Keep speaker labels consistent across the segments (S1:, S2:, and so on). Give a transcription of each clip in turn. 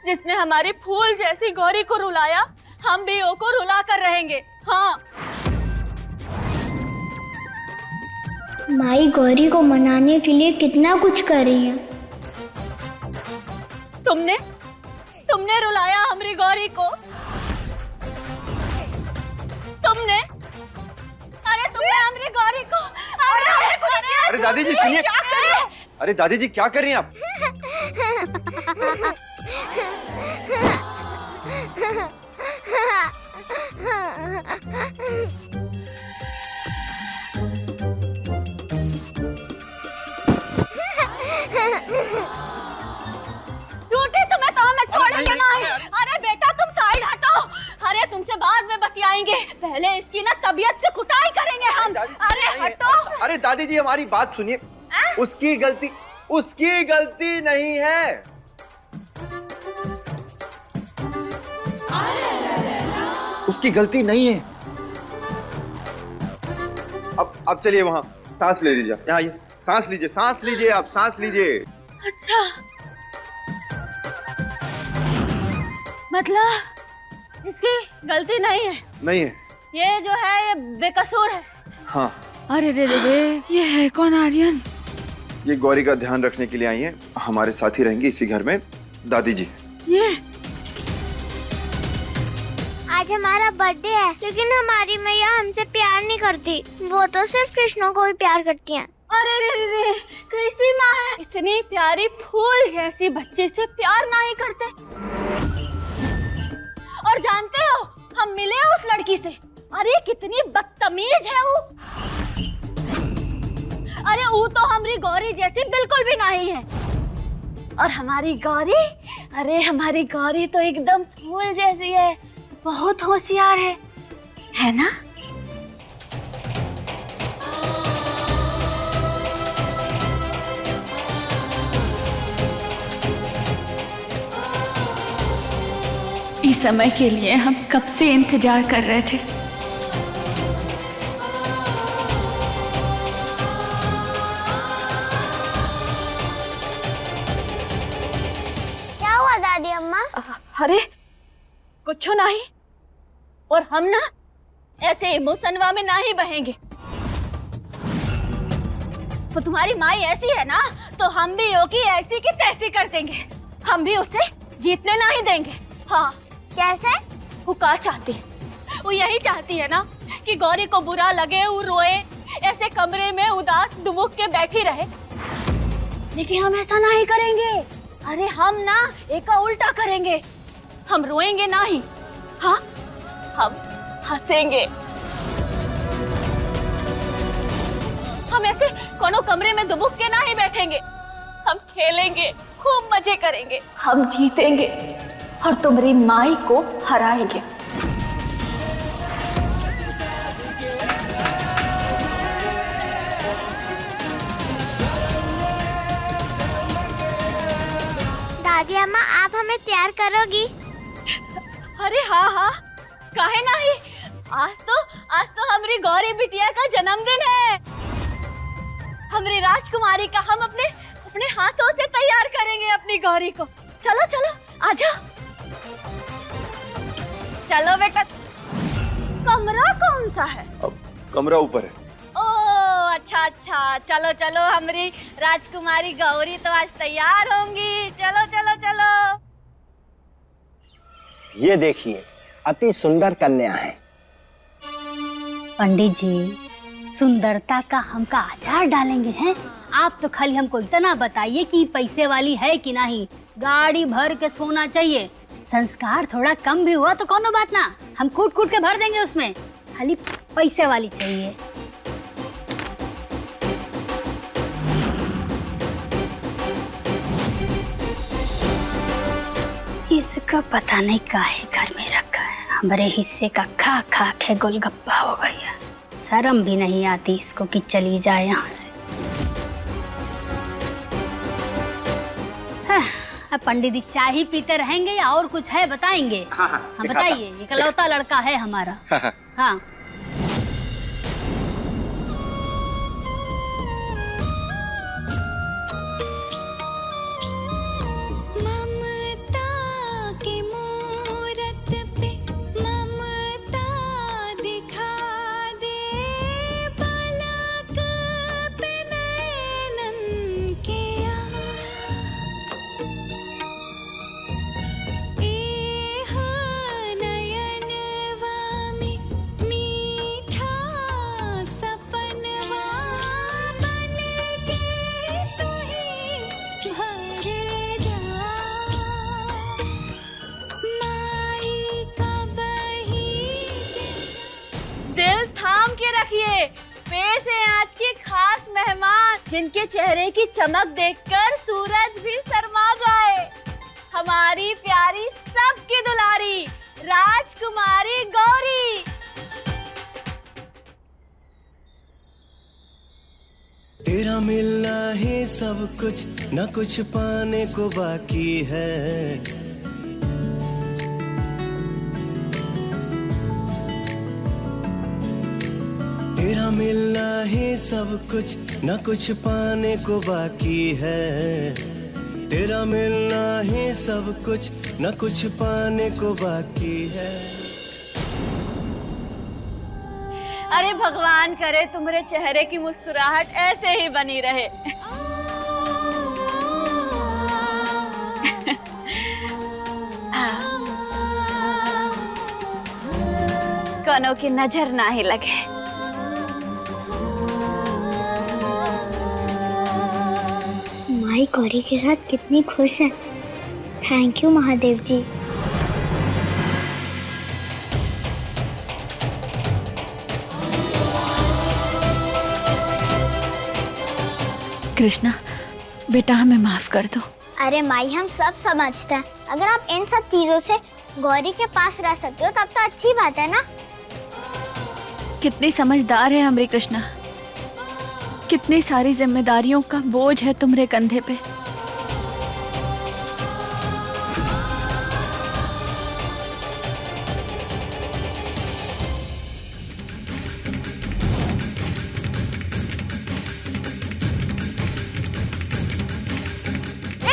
S1: जिसने हमारी फूल जैसी गौरी को रुलाया, हम भी ओ को रुला कर रहेंगे। हाँ।
S2: माई गौरी को मनाने के लिए कितना कुछ कर रही है।
S1: तुमने रुलाया हमारी गौरी को। तुमने हमारी गौरी को।
S3: अरे दादी जी सुनिए। अरे दादी जी क्या कर रही हैं आप?
S1: झूठी तुम्हें तो हमें छोड़ेंगे नहीं। अरे बेटा तुम साइड हटो। अरे तुमसे बाद में बतियाएंगे, पहले इसकी ना तबीयत से कुटाई करेंगे हम। अरे हटो।
S3: अरे दादी जी हमारी बात सुनिए। उसकी गलती नहीं है। उसकी गलती नहीं है। अब चलिए वहां सांस ले लीजिए। यहाँ आइए, सांस लीजिए आप सांस लीजिए।
S1: अच्छा, मतलब इसकी गलती नहीं है?
S3: नहीं है।
S1: ये जो है ये बेकसूर है।
S3: हाँ।
S1: अरे रे ये है कौन आर्यन?
S3: ये गौरी का ध्यान रखने के लिए आई है, हमारे साथ ही रहेंगी इसी घर में। दादी जी
S1: ये
S2: आज हमारा बर्थडे है, लेकिन हमारी मैया हमसे प्यार नहीं करती। वो तो सिर्फ कृष्ण को ही प्यार करती हैं।
S1: अरे रे कैसी माँ है, इतनी प्यारी फूल जैसी बच्ची से प्यार नहीं करते। और जानते हो हम मिले उस लड़की से, अरे कितनी बदतमीज है वो। अरे वो तो हमारी गौरी जैसी बिल्कुल भी नहीं है। और हमारी गौरी, अरे हमारी गौरी तो एकदम फूल जैसी है, बहुत होशियार है ना? इस समय के लिए हम कब से इंतजार कर रहे थे।
S2: क्या हुआ दादी अम्मा?
S1: अरे कुछ नहीं, और हम ना ऐसे मुसनवा में नहीं बहेंगे। तो तुम्हारी माई ऐसी है ना, तो हम भी योगी ऐसी की तैसी कर देंगे। हम भी उसे जीतने नहीं देंगे। हाँ।
S2: कैसे?
S1: वो क्या चाहती है? वो यही चाहती है ना कि गौरी को बुरा लगे, वो रोए, ऐसे कमरे में उदास दुबुक के बैठी रहे। लेकिन हम ऐसा नहीं करेंगे। अरे हम ना एक उल्टा करेंगे, हम रोएंगे नहीं, हाँ हम हंसेंगे। हम ऐसे कोनो कमरे में दुबुक के नहीं बैठेंगे, हम खेलेंगे, खूब मजे करेंगे, हम जीतेंगे और तुम्हारी माई को हराएंगे।
S2: दादी अम्मा आप हमें तैयार करोगी?
S1: अरे हाँ, काहे नहीं। आज तो हमारी गौरी बिटिया का जन्मदिन है। हमारी राजकुमारी का हम अपने हाथों से तैयार करेंगे अपनी गौरी को। चलो आजा। चलो बेटा। कमरा कौन सा है?
S3: अब कमरा ऊपर है।
S1: ओ अच्छा, चलो हमारी राजकुमारी गौरी तो आज तैयार होंगी। चलो।
S4: ये देखिए अति सुंदर कन्या है।
S5: पंडित जी, सुंदरता का हम का आचार डालेंगे हैं? आप तो खाली हमको इतना बताइए कि पैसे वाली है कि नहीं। गाड़ी भर के सोना चाहिए। संस्कार थोड़ा कम भी हुआ तो कोनो बात ना, हम कूट के भर देंगे उसमें। खाली पैसे वाली चाहिए। इसका पता नहीं काहे घर में रखा है। हमारे हिस्से का खा के गोलगप्पा हो गया। शर्म भी नहीं आती इसको कि चली जाए यहाँ से। अब पंडित जी चाय ही पीते रहेंगे या और कुछ है बताएंगे? हाँ बताइए। इकलौता लड़का है हमारा। हाँ।
S1: देखिए, पेश है आज की खास मेहमान, जिनके चेहरे की चमक देखकर सूरज भी शर्मा जाए। हमारी प्यारी सबकी दुलारी राजकुमारी गौरी।
S6: तेरा मिलना ही सब कुछ, न कुछ पाने को बाकी है। तेरा मिलना ही सब कुछ, न कुछ पाने को बाकी है। तेरा मिलना ही सब कुछ, न कुछ पाने को बाकी है।
S1: अरे भगवान करे तुम्हारे चेहरे की मुस्कुराहट ऐसे ही बनी रहे। कौनों की नजर ना ही लगे।
S2: माई गौरी के साथ कितनी खुश है। थैंक यू महादेव जी।
S1: कृष्णा बेटा, हमें माफ कर दो।
S2: अरे माई, हम सब समझते हैं। अगर आप इन सब चीजों से गौरी के पास रह सकते हो तब तो अच्छी बात है ना।
S1: कितनी समझदार है हमारी कृष्णा, कितनी सारी जिम्मेदारियों का बोझ है तुम्हारे कंधे पे। ये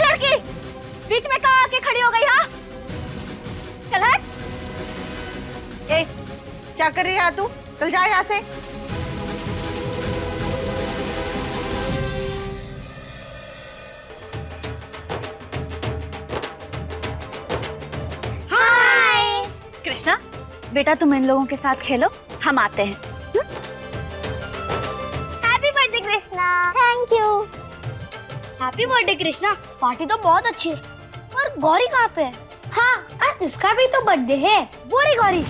S1: लड़की बीच में कहाँ आके खड़ी हो गई? हाँ, चल हट।
S7: ए, क्या कर रही है तू? चल जा यहाँ से।
S2: हाय
S1: कृष्णा बेटा, तुम इन लोगों के साथ खेलो, हम आते हैं।
S2: Happy birthday Krishna. Thank you.
S5: Happy birthday Krishna. Party तो बहुत अच्छी है, और गौरी कहाँ पे है?
S2: हाँ, आज उसका भी तो बर्थडे है।
S5: वो रही Gauri.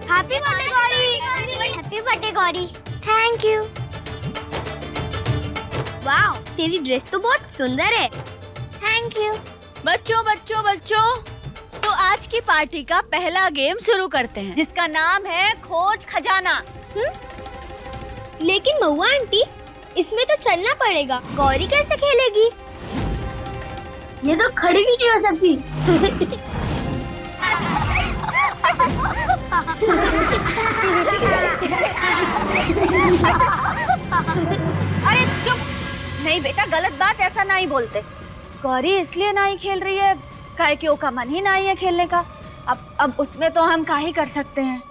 S2: Happy birthday Gauri. Happy birthday Gauri. Thank you.
S5: वाह, तेरी ड्रेस तो बहुत सुंदर है।
S2: Thank you.
S1: बच्चों बच्चों बच्चों, तो आज की पार्टी का पहला गेम शुरू करते हैं, जिसका नाम है खोज खजाना।
S2: लेकिन महुआ आंटी, इसमें तो चलना पड़ेगा। गौरी कैसे खेलेगी?
S5: ये तो खड़ी भी नहीं हो सकती।
S1: अरे चुप! नहीं बेटा, गलत बात ऐसा नहीं बोलते। गौरी इसलिए नहीं खेल रही है काहे कि उसका मन ही नहीं है खेलने का। अब उसमें तो हम क्या ही कर सकते हैं।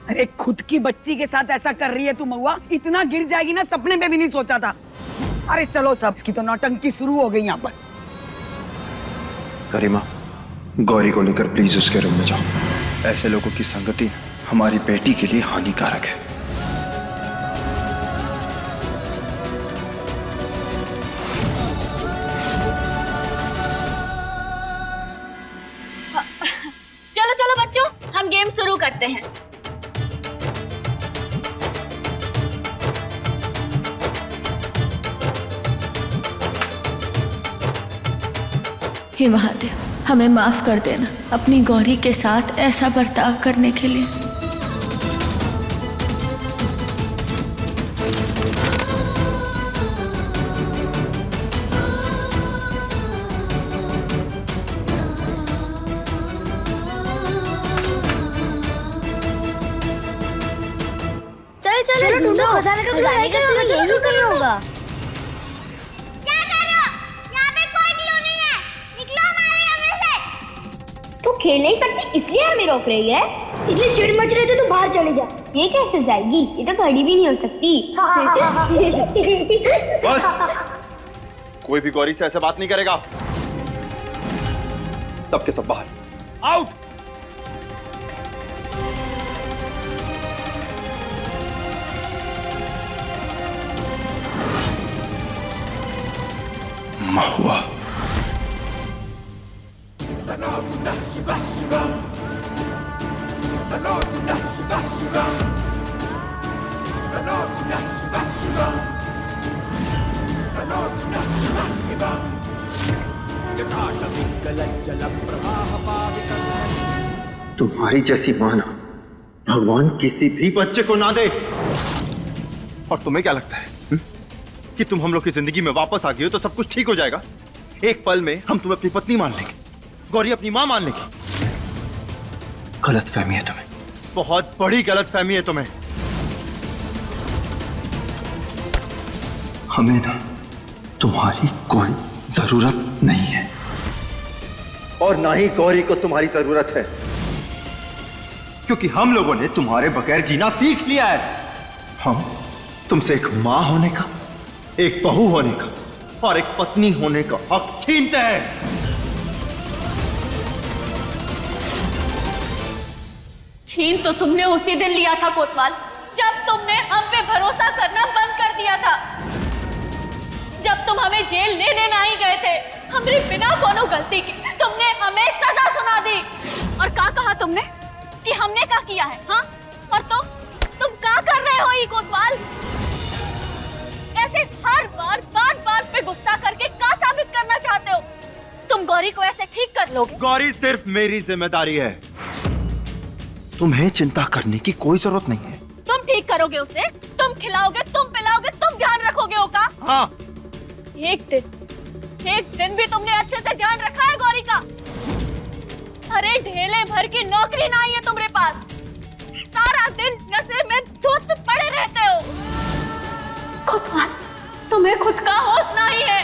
S7: अरे खुद की बच्ची के साथ ऐसा कर रही है तू महुआ? इतना गिर जाएगी ना, सपने में भी नहीं सोचा था। अरे चलो, सब इसकी तो नौटंकी शुरू हो गई यहाँ पर।
S8: गरिमा, गौरी को लेकर प्लीज उसके रूम में जाओ। ऐसे लोगों की संगति हमारी बेटी के लिए हानिकारक है।
S1: चलो चलो बच्चों, हम गेम शुरू करते हैं।
S9: हे महादेव, हमें माफ कर देना अपनी गौरी के साथ ऐसा बर्ताव करने के लिए।
S2: चलो ढूंढो, खजाने का खजाने का यही करना होगा। क्या कर रहे हो? यहाँ पे कोई क्लू नहीं है। निकलो हमारे कमरे से। तू खेल नहीं सकती इसलिए हमें रोक रही है? इतनी चिड़ मच रही थी तो बाहर चले जा। ये कैसे जाएगी? ये तो खड़ी भी नहीं हो सकती।
S3: बस, कोई भी गौरी से ऐसे बात नहीं करेगा। सबके सब बाहर, आउट।
S8: महुआ, तुम्हारी जैसी मां ना भगवान किसी भी बच्चे को ना दे।
S3: और तुम्हें क्या लगता है कि तुम हम लोग की जिंदगी में वापस आ गए हो तो सब कुछ ठीक हो जाएगा? एक पल में हम तुम्हें अपनी पत्नी मान लेंगे, गौरी अपनी मां मान लेगी।
S8: गलतफहमी है तुम्हें,
S3: बहुत बड़ी गलतफहमी है तुम्हें।
S8: हमें ना तुम्हारी कोई जरूरत नहीं है
S3: और ना ही गौरी को तुम्हारी जरूरत है, क्योंकि हम लोगों ने तुम्हारे बगैर जीना सीख लिया है। हम तुमसे एक मां होने का, एक बहू होने का और एक पत्नी होने का हक छीनते हैं।
S1: छीन तो तुमने उसी दिन लिया था कोतवाल, जब तुमने हम पे भरोसा करना बंद कर दिया था, जब तुम हमें जेल लेने नहीं गए थे। हमने बिना कोनो गलती के तुमने हमें सजा सुना दी। और क्या कहा तुमने कि हमने क्या किया है? हाँ, और तुम क्या कर रहे हो ये कोतवाल? ऐसे हर बार बात पे गुस्सा करके क्या साबित करना चाहते हो? तुम गौरी को ऐसे ठीक कर लोगे?
S3: गौरी सिर्फ मेरी जिम्मेदारी है, तुम्हें चिंता करने की कोई जरूरत नहीं है।
S1: तुम ठीक करोगे उसे, तुम खिलाओगे, तुम पिलाओगे, तुम ध्यान रखोगे होगा।
S3: हाँ,
S1: एक दिन भी तुमने अच्छे से ध्यान रखा है गौरी का? अरे ढेले भर की नौकरी नहीं है तुम्हारे पास, सारा दिन नशे में धुत पड़े रहते हो। कोतवाल, तुम्हें खुद का होश नहीं है,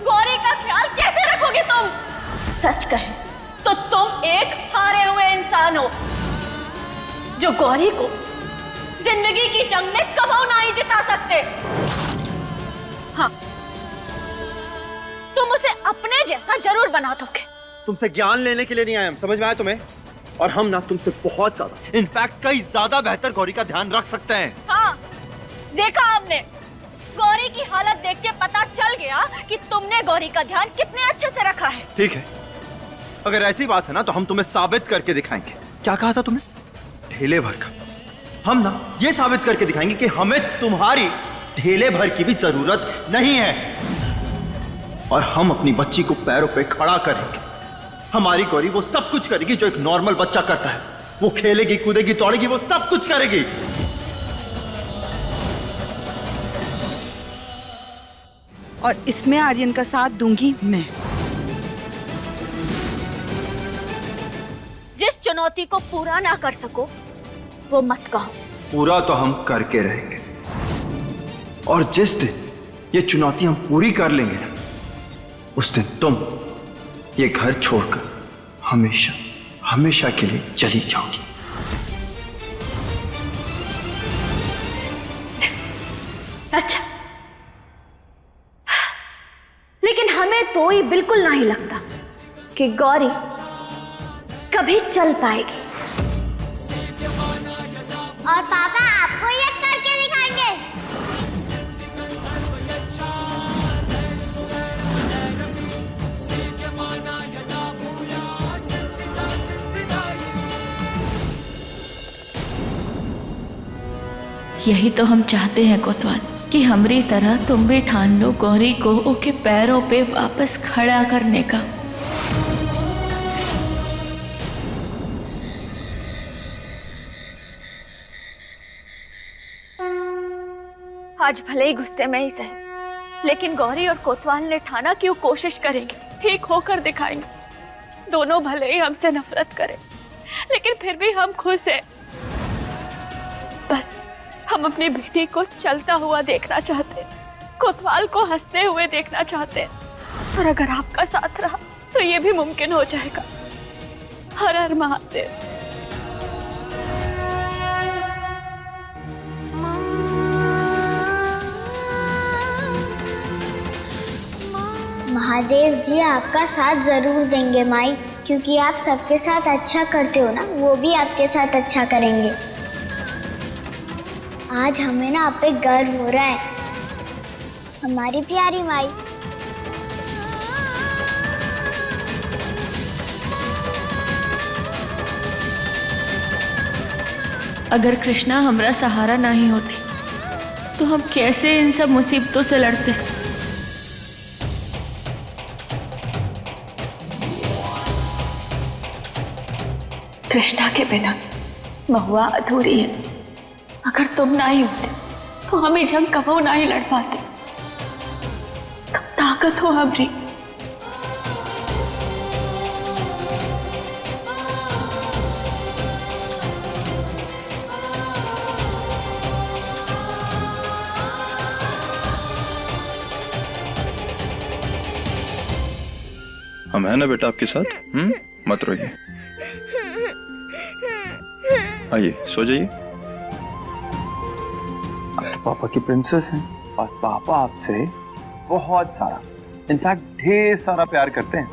S1: गौरी का ख्याल कैसे रखोगे तुम? सच कहे तो तुम एक हारे हुए इंसान हो, जो गौरी को जिंदगी की जंग में कभी नहीं जिता सकते। हाँ, तुम उसे अपने जैसा जरूर बना दोगे।
S3: तुमसे ज्ञान लेने के लिए नहीं आए हम, समझ में आया तुम्हें? और हम ना तुमसे बहुत ज्यादा, इनफैक्ट कई ज्यादा बेहतर गौरी का ध्यान रख सकते हैं।
S1: हाँ, देखा हमने, गौरी की हालत देख के पता चल गया कि तुमने गौरी का ध्यान कितने अच्छे से रखा है।
S3: ठीक है, अगर ऐसी बात है ना तो हम तुम्हें साबित करके दिखाएंगे। क्या कहा था तुमने? ढेले भर का। हम ना ये साबित करके दिखाएंगे कि हमें तुम्हारी ढेले भर की भी जरूरत नहीं है, और हम अपनी बच्ची को पैरों पे खड़ा करेंगे। हमारी गौरी वो सब कुछ करेगी जो एक नॉर्मल बच्चा करता है। वो खेलेगी, कूदेगी, दौड़ेगी, वो सब कुछ करेगी।
S7: और इसमें आर्यन का साथ दूंगी मैं।
S1: जिस चुनौती को पूरा ना कर सको वो मत कहो।
S8: पूरा तो हम करके रहेंगे, और जिस दिन ये चुनौती हम पूरी कर लेंगे ना, उस दिन तुम ये घर छोड़कर हमेशा हमेशा के लिए चली जाओगी।
S1: अच्छा, लेकिन हमें तो ये बिल्कुल नहीं लगता कि गौरी कभी चल पाएगी।
S2: और पापा आपको ये करके दिखाएंगे।
S9: यही तो हम चाहते हैं कोतवाल, कि हमारी तरह तुम भी ठान लो गौरी को ओके पैरों पे वापस खड़ा करने का।
S1: आज भले ही गुस्से में ही सही, लेकिन गौरी और कोतवाल ने ठाना कि वो कोशिश करेंगे, ठीक होकर दिखाएंगे। दोनों भले ही हमसे नफरत करें, लेकिन फिर भी हम खुश हैं। बस हम अपनी बेटी को चलता हुआ देखना चाहते हैं, कोतवाल को हंसते हुए देखना चाहते हैं। और अगर आपका साथ रहा तो ये भी मुमकिन हो जाएगा। हर हर महादेव।
S2: महादेव जी आपका साथ जरूर देंगे माई, क्योंकि आप सबके साथ अच्छा करते हो ना, वो भी आपके साथ अच्छा करेंगे। आज हमें ना आप पे गर्व हो रहा है, हमारी प्यारी माई।
S9: अगर कृष्णा हमारा सहारा नहीं होती तो हम कैसे इन सब मुसीबतों से लड़ते। कृष्णा के बिना महुआ अधूरी है। अगर तुम नहीं होते तो हम ये जंग कबो नहीं लड़ पाते। तुम ताकत हो हमारी।
S8: हम है ना बेटा आपके साथ। मत रोइए, आइए सो जाइए। आप तो पापा की प्रिंसेस हैं और पापा आपसे बहुत सारा, इनफैक्ट ढेर सारा प्यार करते हैं।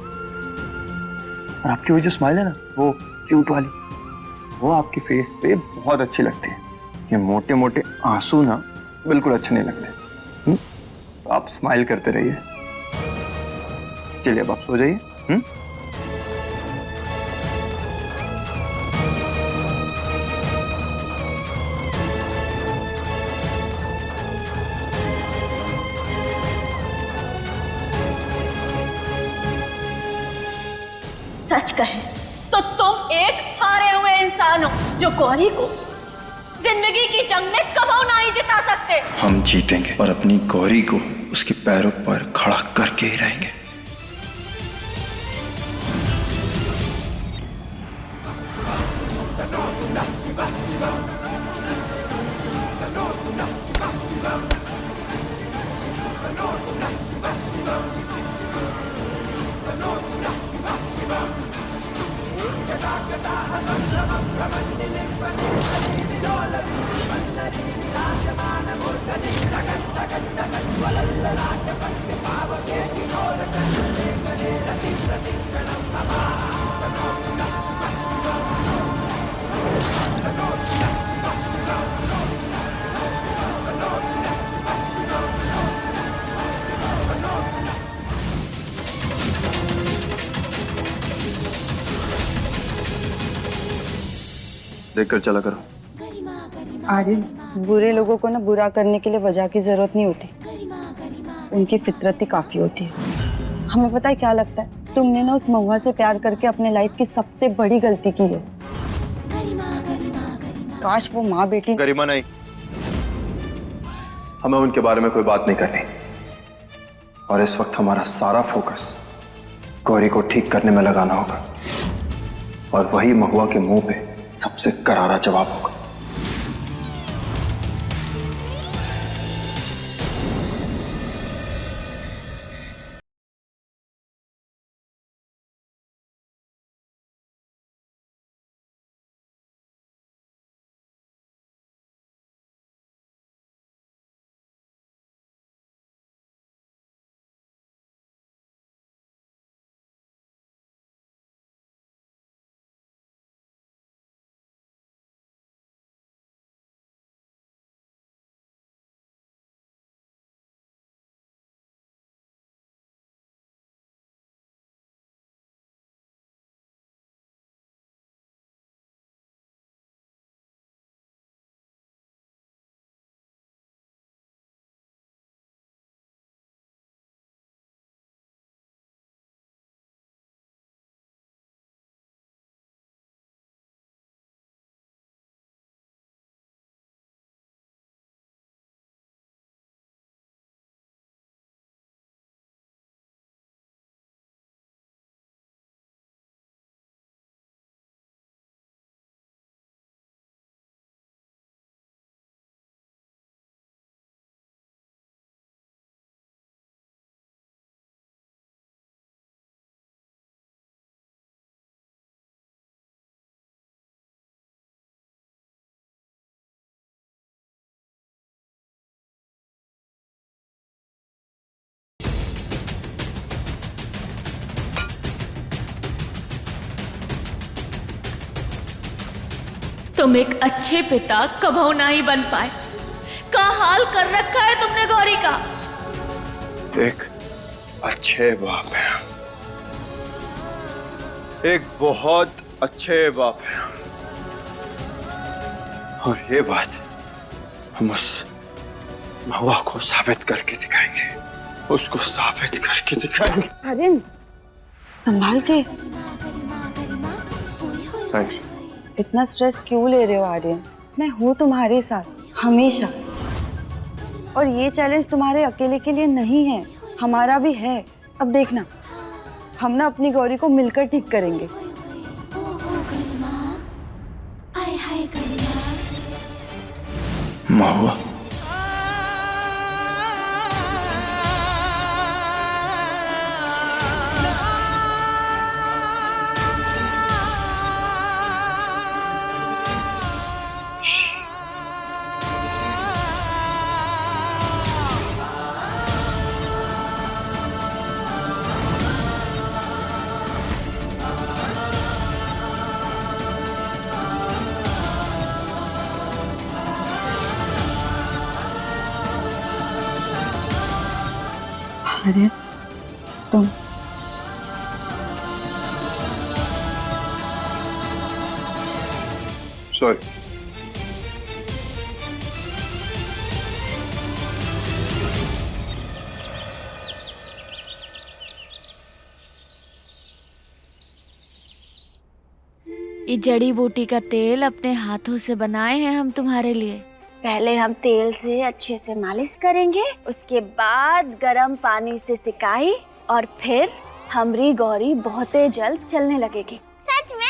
S8: और आपकी वो जो स्माइल है ना, वो क्यूट वाली, वो आपके फेस पे बहुत अच्छी लगती है। ये मोटे मोटे आंसू ना बिल्कुल अच्छे नहीं लगते। तो आप स्माइल करते रहिए। चलिए अब आप सो जाइए।
S1: सच कहे तो तुम एक हारे हुए इंसान हो जो गौरी को जिंदगी की जंग में कबो नहीं जिता सकते।
S8: हम जीतेंगे और अपनी गौरी को उसके पैरों पर खड़ा करके ही रहेंगे। देखकर चला करो।
S10: आर्यन, बुरे लोगों को ना बुरा करने के लिए वजह की जरूरत नहीं होती, उनकी फितरत ही काफी होती है। हमें पता है क्या लगता है, तुमने ना उस महुआ से प्यार करके अपने लाइफ की सबसे बड़ी गलती की है। काश वो माँ बेटी।
S8: गरिमा नहीं, हमें उनके बारे में कोई बात नहीं करनी। और इस वक्त हमारा सारा फोकस गौरी को ठीक करने में लगाना होगा, और वही महुआ के मुंह पे सबसे करारा जवाब होगा।
S9: तुम एक अच्छे पिता कबो नहीं बन पाए। का हाल कर रखा है तुमने गौरी का।
S8: एक अच्छे बाप हैं, एक बहुत अच्छे बाप हैं। और ये बात हम उस महुआ को साबित करके दिखाएंगे, उसको साबित करके दिखाएंगे।
S10: आर्यन संभाल के।
S8: थैंक्स।
S10: इतना स्ट्रेस क्यों ले रहे हो आर्यन? मैं हूँ तुम्हारे साथ हमेशा, और ये चैलेंज तुम्हारे अकेले के लिए नहीं है, हमारा भी है। अब देखना, हम ना अपनी गौरी को मिलकर ठीक करेंगे।
S8: महुआ,
S10: आर्यन तुम
S8: सॉरी।
S1: ये जड़ी बूटी का तेल अपने हाथों से बनाए हैं हम तुम्हारे लिए। पहले हम तेल से अच्छे से मालिश करेंगे, उसके बाद गर्म पानी से सिकाई, और फिर हमारी गौरी बहुत जल्द चलने लगेगी।
S2: सच में?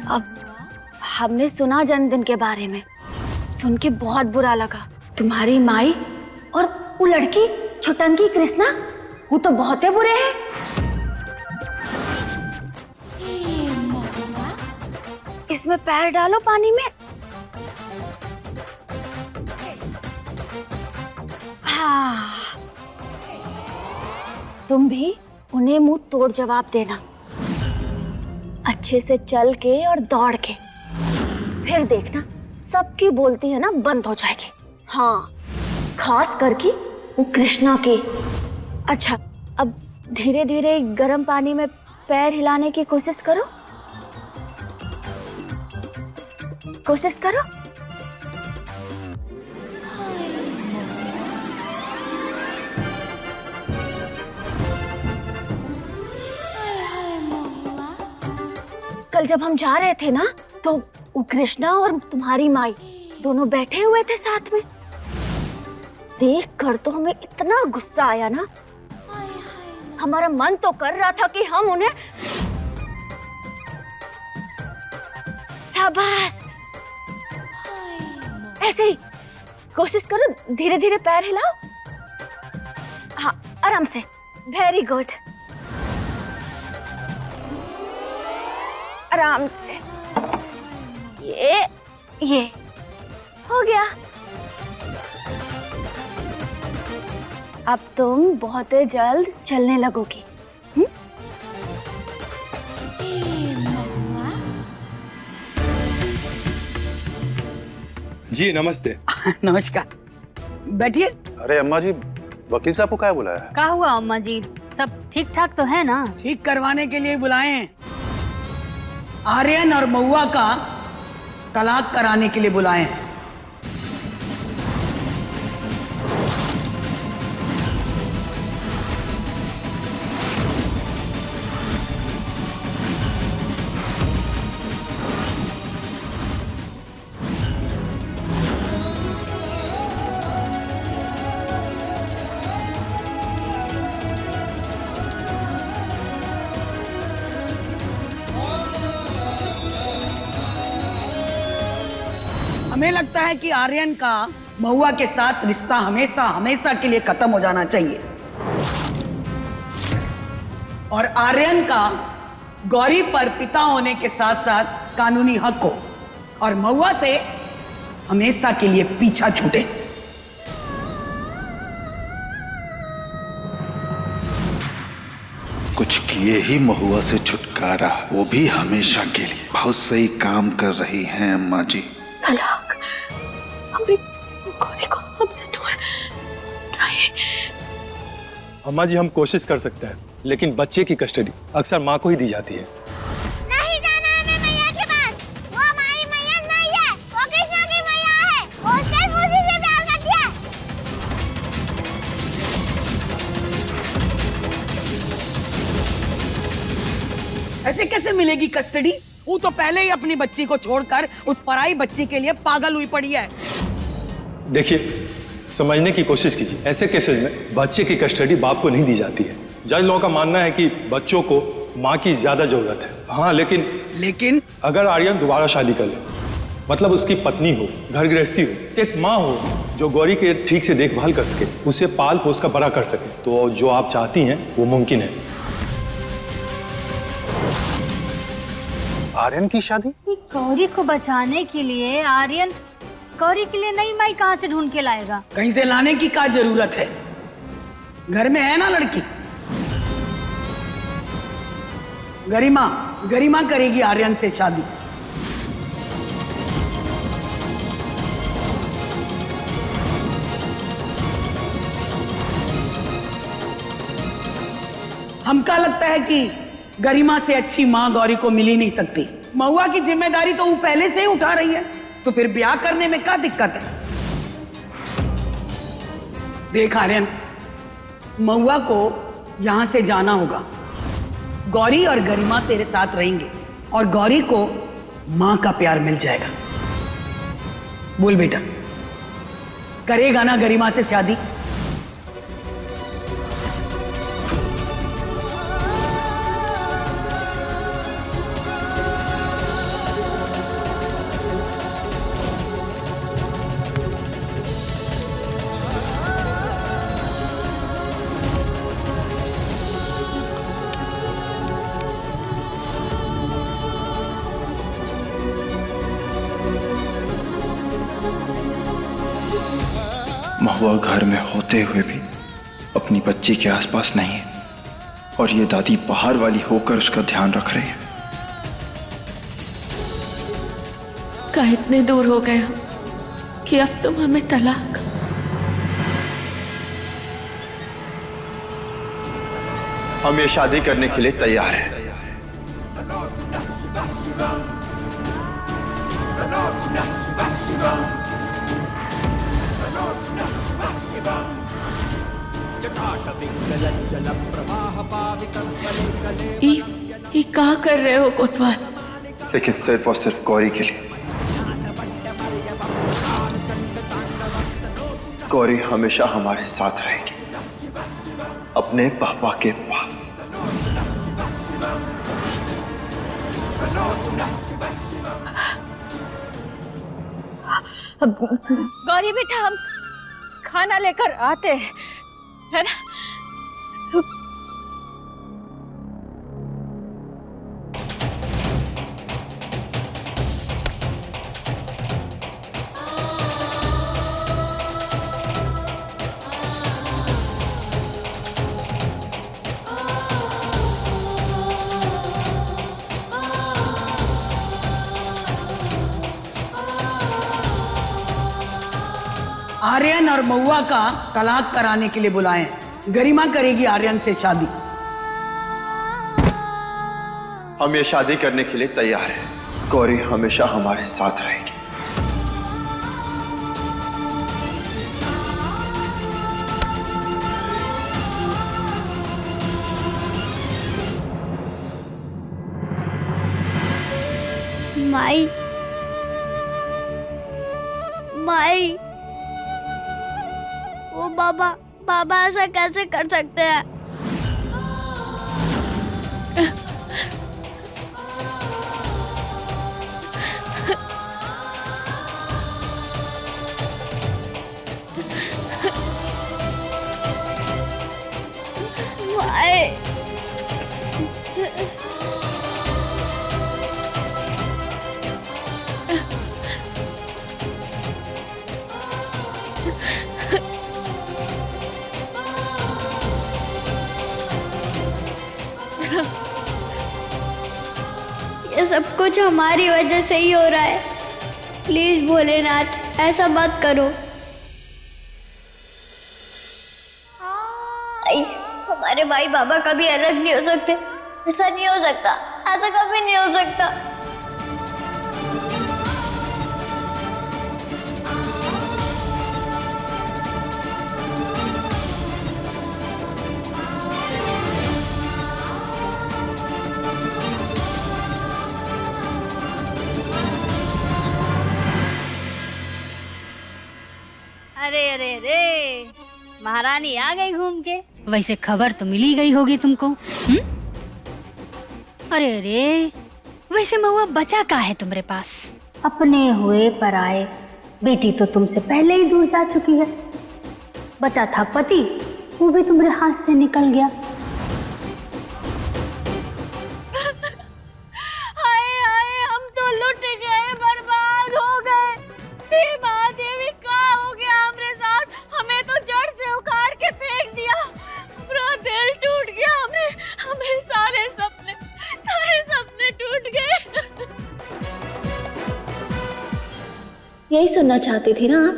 S1: अब हमने सुना जन्मदिन के बारे में, सुन के बहुत बुरा लगा। तुम्हारी माई और वो लड़की छुटंकी कृष्णा, वो तो बहुत बुरे हैं। इसमें पैर डालो पानी में। हाँ, तुम भी उन्हें मुंह तोड़ जवाब देना, अच्छे से चल के और दौड़ के। फिर देखना सबकी बोलती है ना बंद हो जाएगी। हाँ, खास करके वो कृष्णा की। अच्छा, अब धीरे धीरे गर्म पानी में पैर हिलाने की कोशिश करो, कोशिश करो। कल जब हम जा रहे थे ना, तो वो कृष्णा और तुम्हारी माई दोनों बैठे हुए थे साथ में। देख कर तो हमें इतना गुस्सा आया ना, हमारा मन तो कर रहा था कि हम उन्हें शाबाश, ऐसे ही कोशिश करो, धीरे धीरे पैर हिलाओ। हाँ, आराम से। वेरी गुड, आराम से। ये हो गया। अब तुम बहुत जल्द चलने लगोगी।
S11: जी नमस्ते।
S7: नमस्कार, बैठिए।
S11: अरे अम्मा जी, वकील साहब को क्या बुलाया है?
S5: क्या हुआ अम्मा जी, सब ठीक ठाक तो है ना?
S7: ठीक करवाने के लिए बुलाए हैं। आर्यन और महुआ का तलाक कराने के लिए बुलाए हैं। हमें लगता है कि आर्यन का महुआ के साथ रिश्ता हमेशा हमेशा के लिए खत्म हो जाना चाहिए, और आर्यन का गौरी पर पिता होने के साथ साथ कानूनी हक हो, और महुआ से हमेशा के लिए पीछा छूटे।
S11: कुछ किए ही महुआ से छुटकारा, वो भी हमेशा के लिए। बहुत सही काम कर रही हैं अम्मा जी।
S9: तलाक हमें गौरी को हमसे दूर नहीं।
S12: अम्मा जी, हम कोशिश कर सकते हैं, लेकिन बच्चे की कस्टडी अक्सर माँ को ही दी जाती है।
S7: ऐसे कैसे मिलेगी कस्टडी? वो तो पहले ही अपनी बच्ची को छोड़कर उस पराई बच्ची के लिए पागल हुई पड़ी है।
S12: देखिए, समझने की कोशिश कीजिए। ऐसे केसेस में बच्चे की कस्टडी बाप को नहीं दी जाती है। जज लोगों का मानना है कि बच्चों को माँ की ज्यादा जरूरत है। हाँ, लेकिन अगर आर्यन दोबारा शादी कर ले, मतलब उसकी पत्नी हो, घर गृहस्थी हो, एक माँ हो जो गौरी के ठीक से देखभाल कर सके, उसे पाल पोस कर बड़ा कर सके, तो जो आप चाहती हैं वो मुमकिन है।
S13: आर्यन की शादी?
S5: गौरी को बचाने के लिए आर्यन गौरी के लिए नई माई कहाँ से ढूंढ के लाएगा?
S7: कहीं से लाने की क्या जरूरत है? घर में है ना लड़की। गरिमा करेगी आर्यन से शादी। हमका लगता है कि गरिमा से अच्छी मां गौरी को मिल ही नहीं सकती। महुआ की जिम्मेदारी तो वो पहले से ही उठा रही है, तो फिर ब्याह करने में क्या दिक्कत है? देख आर्यन, महुआ को यहां से जाना होगा। गौरी और गरिमा तेरे साथ रहेंगे और गौरी को मां का प्यार मिल जाएगा। बोल बेटा, करेगा ना गरिमा से शादी?
S8: महुआ घर में होते हुए भी अपनी बच्ची के आसपास नहीं है, और ये दादी बाहर वाली होकर उसका ध्यान रख रही है।
S9: का इतने दूर हो गए हम कि अब तुम हमें तलाक।
S3: हम ये शादी करने के लिए तैयार हैं।
S9: ये क्या कर रहे हो कोतवाल?
S3: लेकिन सिर्फ और सिर्फ गौरी के लिए। गौरी हमेशा हमारे साथ रहेगी, अपने पापा के पास।
S1: गौरी बेटा, हम खाना लेकर आते हैं, है ना?
S7: आर्यन और महुआ का तलाक कराने के लिए बुलाएं। गरिमा करेगी आर्यन से शादी।
S3: हम ये शादी करने के लिए तैयार हैं। गौरी हमेशा हमारे साथ रहेगी।
S2: माई, माई, वो बाबा ऐसा कैसे कर सकते हैं? माई, ये सब कुछ हमारी वजह से ही हो रहा है। प्लीज भोलेनाथ, ऐसा मत करो। हमारे भाई बाबा कभी अलग नहीं हो सकते। ऐसा नहीं हो सकता, ऐसा कभी नहीं हो सकता।
S5: महारानी आ गई घूम के। वैसे खबर तो मिली गई होगी तुमको। अरे अरे, वैसे महुआ बचा का है तुम्हारे पास? अपने हुए पराए, बेटी तो तुमसे पहले ही दूर जा चुकी है। बचा था पति, वो भी तुम्हारे हाथ से निकल गया।
S1: हाय हाय, हम तो लुट गए, बर्बाद हो गए। देवी क्या हो गया हमरे साथ? हमें तो जड़ से उखाड़ के फेंक दिया। पूरा दिल टूट गया। हमें सारे सपने टूट गए।
S9: यही सुनना चाहती थी ना आप?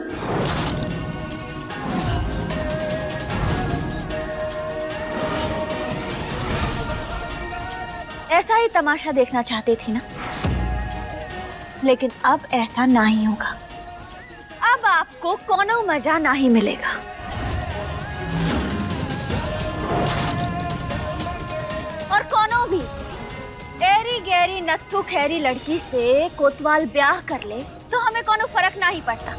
S1: ऐसा ही तमाशा देखना चाहती थी ना? लेकिन अब ऐसा नहीं होगा। अब आपको कोनो मजा नहीं मिलेगा। और कोनो भी एरी गैरी नत्थु खैरी लड़की से कोतवाल ब्याह कर ले तो हमें कोनो फर्क नहीं पड़ता।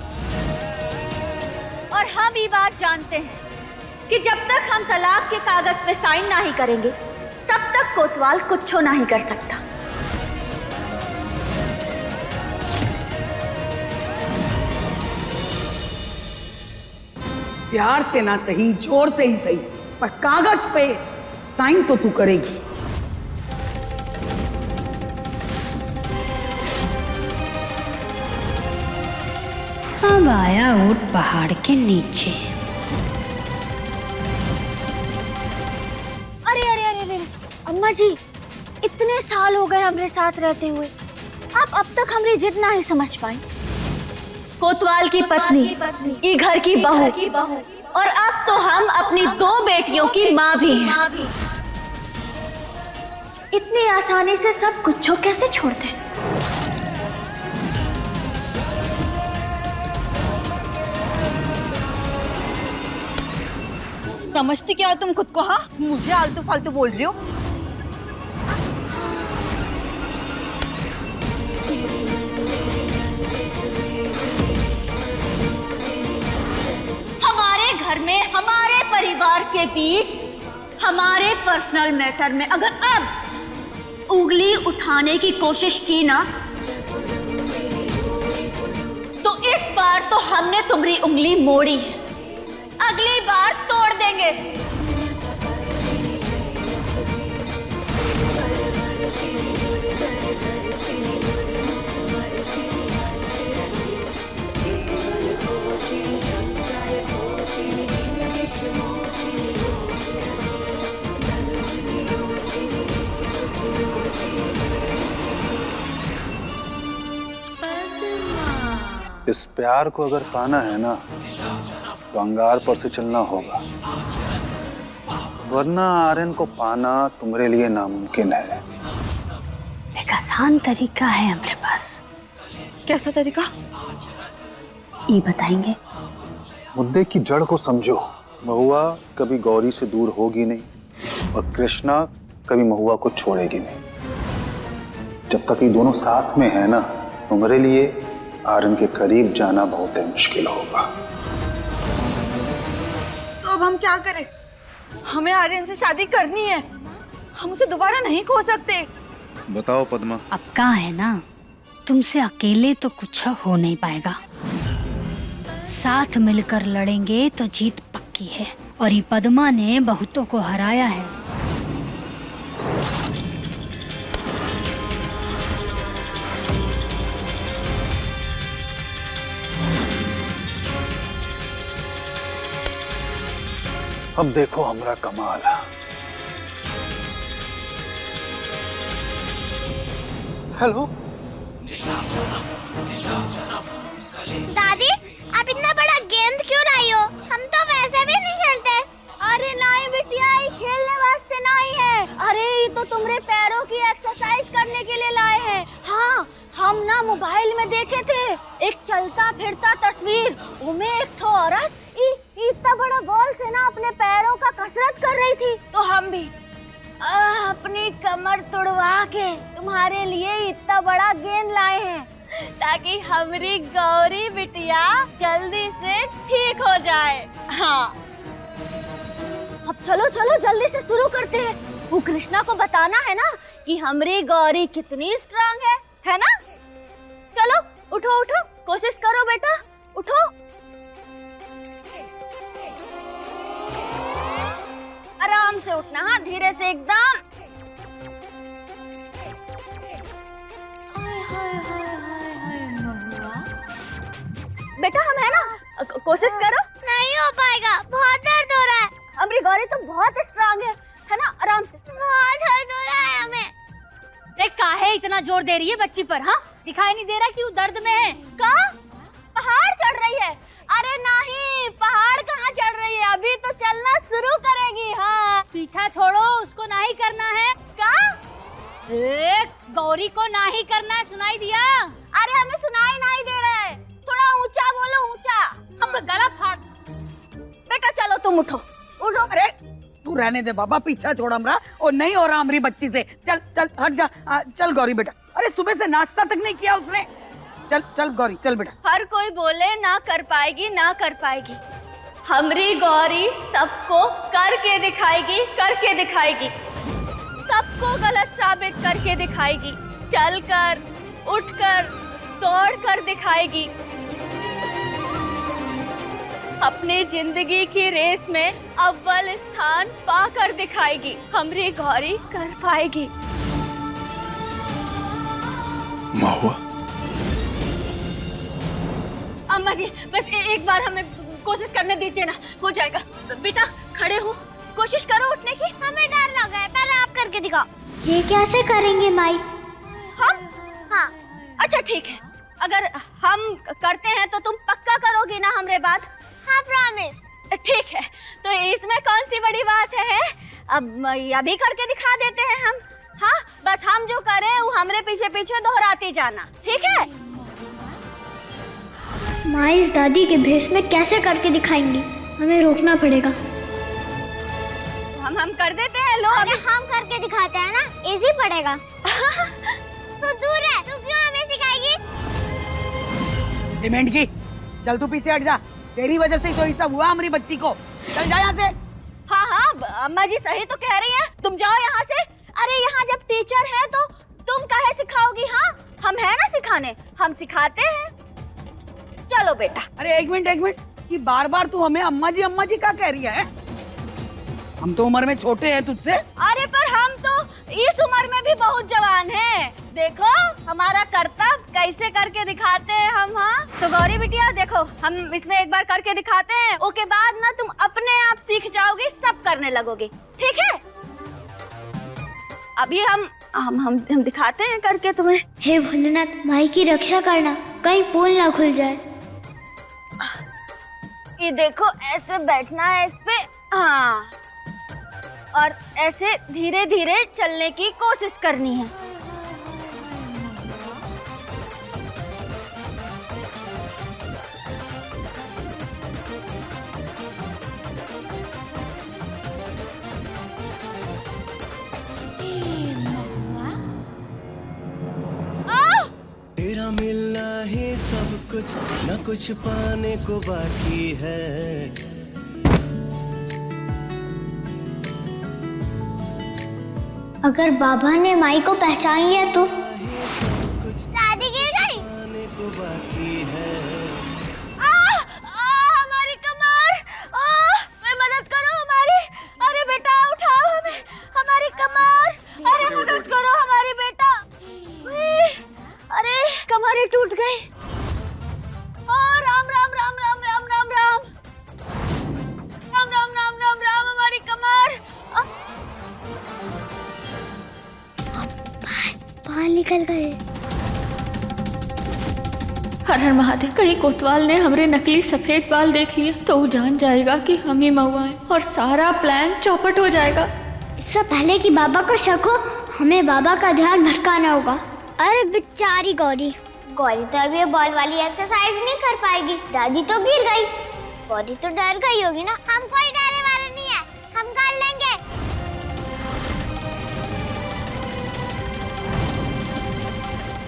S1: और हम ये बात जानते हैं कि जब तक हम तलाक के कागज पे साइन नहीं करेंगे तब तक कोतवाल कुछ नहीं कर सकता।
S7: प्यार से ना सही, जोर से ही सही, पर कागज पे साइन तो तू करेगी।
S5: अब आया ऊंट पहाड़ के नीचे।
S1: अरे अम्मा जी, इतने साल हो गए हमरे साथ रहते हुए, आप अब तक हमरी जिद नहीं समझ पाई। कोतवाल की पत्नी, ये घर की बहू, और अब तो हम अपनी 2 बेटियों की माँ भी हैं। इतनी आसानी से सब कुछ कैसे छोड़ते हैं?
S10: समझती क्या हो तुम खुद को? हाँ, मुझे आलतू फालतू बोल रही हो।
S1: हमारे घर में, हमारे परिवार के बीच, हमारे पर्सनल मैटर में अगर अब उंगली उठाने की कोशिश की ना, तो इस बार तो हमने तुम्हारी उंगली मोड़ी है, अगली बार तोड़ देंगे।
S11: इस प्यार को अगर पाना है ना तो अंगार पर से चलना होगा, वरना आर्यन को पाना तुम्हारे लिए नामुमकिन है।
S5: एक आसान तरीका है हमारे पास।
S10: कैसा तरीका?
S5: ये बताएंगे।
S11: मुद्दे की जड़ को समझो। महुआ कभी गौरी से दूर होगी नहीं और कृष्णा कभी महुआ को छोड़ेगी नहीं। जब तक ये दोनों साथ में है ना, तुम्हारे लिए आर्यन के करीब जाना बहुत ही मुश्किल होगा।
S10: तो अब हम क्या करें? हमें आर्यन से शादी करनी है, हम उसे दोबारा नहीं खो सकते।
S11: बताओ पद्मा।
S5: अब का है ना, तुमसे अकेले तो कुछ हो नहीं पाएगा। साथ मिलकर लड़ेंगे तो जीत पक्की है। और ये पद्मा ने बहुतों को हराया है।
S11: अब देखो हमरा कमाल। हेलो
S2: दादी, आप इतना बड़ा गेंद क्यों लाई हो? हम तो वैसे भी नहीं खेलते।
S1: अरे नहीं बिटिया, ये खेलने वास्ते नहीं है। अरे ये तो तुम्हारे पैरों की एक्सरसाइज करने के लिए लाए हैं। हाँ, हम ना मोबाइल में देखे थे एक चलता फिरता तस्वीर, उसमें एक ठो औरत इतना बड़ा बॉल से ना अपने पैरों का कसरत कर रही थी। तो हम भी अपनी कमर तोड़वा के तुम्हारे लिए इतना बड़ा गेंद लाए हैं, ताकि हमारी गौरी बिटिया जल्दी से ठीक हो जाए। हाँ, अब चलो चलो जल्दी से शुरू करते हैं। वो कृष्णा को बताना है ना कि हमारी गौरी कितनी स्ट्रांग है ना? चलो उठो उठो, कोशिश करो बेटा, उठो। आराम से उठना, हाँ धीरे से एकदम। बेटा हम है ना, कोशिश करो।
S2: नहीं हो पाएगा, बहुत दर्द हो रहा है।
S1: हमारी गौरी तो बहुत स्ट्रांग है ना? आराम से।
S2: बहुत दर्द हो रहा है हमें।
S5: अरे काहे इतना जोर दे रही है बच्ची पर? हाँ दिखाई नहीं दे रहा कि वो दर्द में है?
S1: कहाँ? पहाड़ चढ़ रही है? अरे नहीं, पहाड़ कहाँ चढ़ रही है, अभी तो चलना शुरू करेगी। हाँ
S5: पीछा छोड़ो, उसको नहीं करना है।
S1: कहाँ?
S5: गौरी को नहीं करना है, सुनाई दिया?
S1: अरे हमें सुनाई नहीं दे रहा है, थोड़ा ऊंचा बोलो, ऊंचा।
S5: हम गला फाड़।
S1: बेटा चलो तुम उठो उठो।
S7: अरे तू रहने दे बाबा, पीछा छोड़ हमरा, और नहीं हो रहा हमारी बच्ची से। चल चल हट जा। चल गौरी बेटा, अरे सुबह से नाश्ता तक नहीं किया उसने। चल चल गौरी, चल बेटा।
S1: हर कोई बोले ना कर पाएगी, ना कर पाएगी, हमारी गौरी सबको करके दिखाएगी, करके दिखाएगी, सबको गलत साबित करके दिखाएगी, चलकर, उठकर, दौड़कर दिखाएगी, अपनी जिंदगी की रेस में अव्वल स्थान पाकर दिखाएगी। हमारी गौरी कर पाएगी।
S12: महुआ,
S1: अम्मा जी बस एक बार हमें कोशिश करने दीजिए ना, हो जाएगा। बेटा खड़े हो, कोशिश करो उठने की।
S2: हमें डर लगा है, पहले आप करके दिखाओ। ये कैसे करेंगे माई?
S1: हम?
S2: हाँ।
S1: अच्छा ठीक है, अगर हम करते हैं तो तुम पक्का करोगी ना हमरे बात?
S2: हाँ प्रॉमिस।
S1: ठीक है, तो इसमें कौन सी बड़ी बात है? अब अभी करके दिखा देते हैं हम। हाँ बस हम जो करें वो हमरे पीछे पीछे दोहराती जाना, ठीक है?
S2: माई इस दादी के भेष में कैसे करके दिखाएंगी, हमें रोकना पड़ेगा।
S1: हम कर देते हैं। लो
S2: अगर हम करके दिखाते हैं ना, इजी पड़ेगा। तू दूर है, तू क्यों हमें सिखाएगी?
S7: डिमांड की, चल तू पीछे हट जा, तेरी वजह से तो ये सब हुआ हमारी बच्ची को। चल जा यहाँ से।
S1: हाँ हाँ अम्मा जी सही तो कह रही हैं, तुम जाओ यहाँ से। अरे यहाँ जब टीचर है तो तुम काहे सिखाओगी? हाँ हम है ना सिखाने, हम सिखाते हैं। चलो बेटा।
S7: अरे एक मिनट, ये बार बार तू हमें अम्मा जी क्या कह रही है? हम तो उम्र में छोटे हैं तुझसे।
S1: अरे पर हम तो इस उम्र में भी बहुत जवान हैं। देखो हमारा कर्तव्य कैसे करके दिखाते हैं हम। हाँ तो गौरी बिटिया देखो, हम इसमें एक बार करके दिखाते हैं, उसके बाद ना तुम अपने आप सीख जाओगी, सब करने लगोगी, ठीक है? अभी हम दिखाते हैं करके तुम्हें।
S2: हे भोलेनाथ, माई की रक्षा करना, कहीं पोल ना खुल जाए।
S1: ये देखो ऐसे बैठना है इस पे, हाँ, और ऐसे धीरे धीरे चलने की कोशिश करनी है।
S6: तेरा मिलना है सब कुछ, न कुछ पाने को बाकी है।
S2: अगर बाबा ने माई को पहचान लिया तो दादी गिर गई।
S6: को बाकी है।
S1: हमारी कमर, कोई मदद करो हमारी। अरे बेटा उठाओ हमें, हमारी कमर। अरे मदद करो हमारी बेटा। अरे कमर ही टूट गई। राम राम राम राम राम राम राम राम राम राम राम राम, हमारी कमर।
S2: बाल निकल गए।
S9: हर हर महादेव, कहीं कोतवाल ने हमरे नकली सफेद बाल देख लिए तो वो जान जाएगा कि हम ही महुआ हैं और सारा प्लान चौपट हो जाएगा।
S2: इससे पहले कि बाबा को शक हो, हमें बाबा का ध्यान भटकाना होगा। अरे बेचारी गौरी तो अभी ये बॉल वाली एक्सरसाइज नहीं कर पाएगी। दादी तो गिर गई, गौरी तो डर गई होगी ना। हम कोई डरने वाले नहीं है, हम कर लेंगे।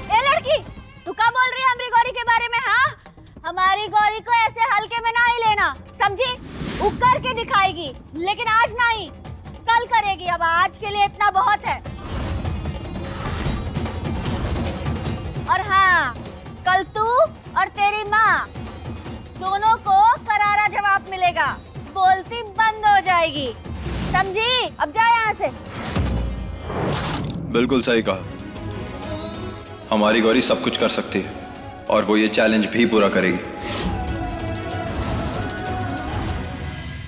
S1: ए लड़की, तू क्या बोल रही है हमारी गौरी के बारे में? हाँ हमारी गौरी को ऐसे हल्के में ना ही लेना, समझी? वो करके दिखाएगी, लेकिन आज नहीं, कल करेगी। अब आज के लिए इतना बहुत है। और हाँ, कल तू और तेरी माँ दोनों को करारा जवाब मिलेगा। बोलती बंद हो जाएगी, समझी? अब जा यहाँ से।
S8: बिल्कुल सही कहा। हमारी गौरी सब कुछ कर सकती है और वो ये चैलेंज भी पूरा करेगी।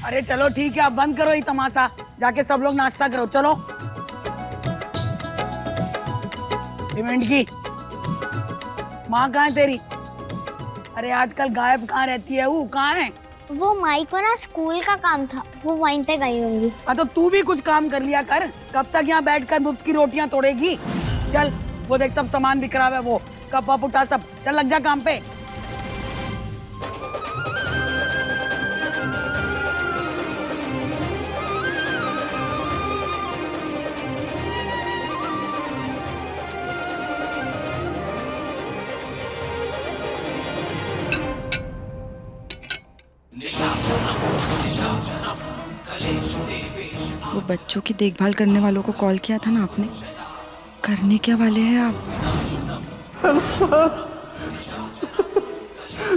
S7: अरे चलो ठीक है, अब बंद करो ये तमाशा, जाके सब लोग नाश्ता करो। चलो पेमेंट की माँ कहाँ है तेरी? अरे आजकल गायब कहाँ रहती है? वो कहाँ है?
S2: वो माई को ना स्कूल का काम था, वो वहीं पे गई होंगी।
S7: हाँ तो तू भी कुछ काम कर लिया कर, कब तक यहाँ बैठकर मुफ्त की रोटियां तोड़ेगी? चल वो देख सब सामान बिखरा हुआ है, वो कप वप उठा सब, चल लग जा काम पे।
S10: वो बच्चों की देखभाल करने वालों को कॉल किया था ना आपने, करने क्या वाले हैं आप?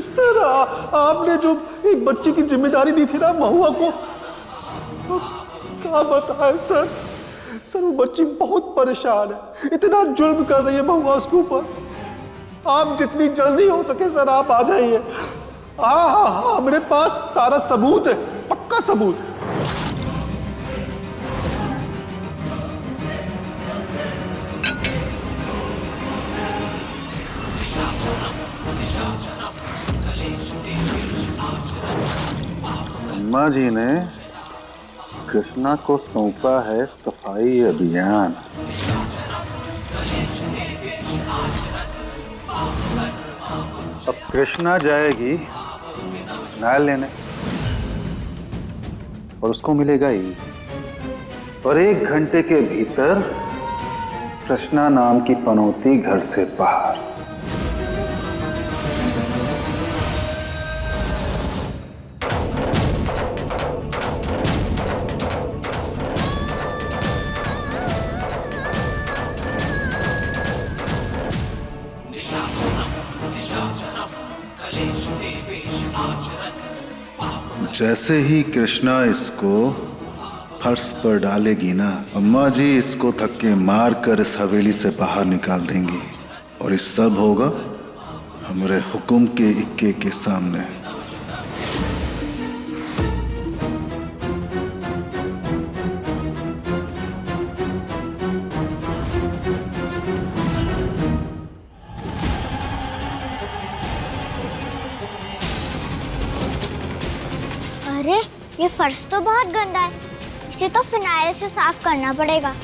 S11: सर आपने जो एक बच्ची की जिम्मेदारी दी थी ना महुआ को, क्या बताएं सर। सर वो बच्ची बहुत परेशान है, इतना जुल्म कर रही है महुआ उसके ऊपर। आप जितनी जल्दी हो सके सर आप आ जाइए। हाँ, मेरे पास सारा सबूत है, पक्का सबूत। अम्मा जी ने कृष्णा को सौंपा है सफाई अभियान। अब कृष्णा जाएगी नाल लेने और उसको मिलेगा ही, और 1 घंटे के भीतर कृष्णा नाम की पनौती घर से बाहर। जैसे ही कृष्णा इसको फर्श पर डालेगी ना, अम्मा जी इसको धक्के मार कर इस हवेली से बाहर निकाल देंगी, और ये सब होगा हमारे हुक्म के इक्के के सामने।
S2: अरे ये फर्श तो बहुत गंदा है, इसे तो फिनाइल से साफ करना पड़ेगा।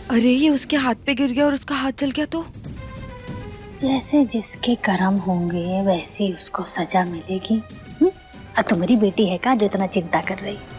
S10: अरे ये उसके हाथ पे गिर गया और उसका हाथ जल गया तो?
S5: जैसे जिसके कर्म होंगे वैसी उसको सजा मिलेगी। तुम्हारी बेटी है का जो इतना चिंता कर रही है?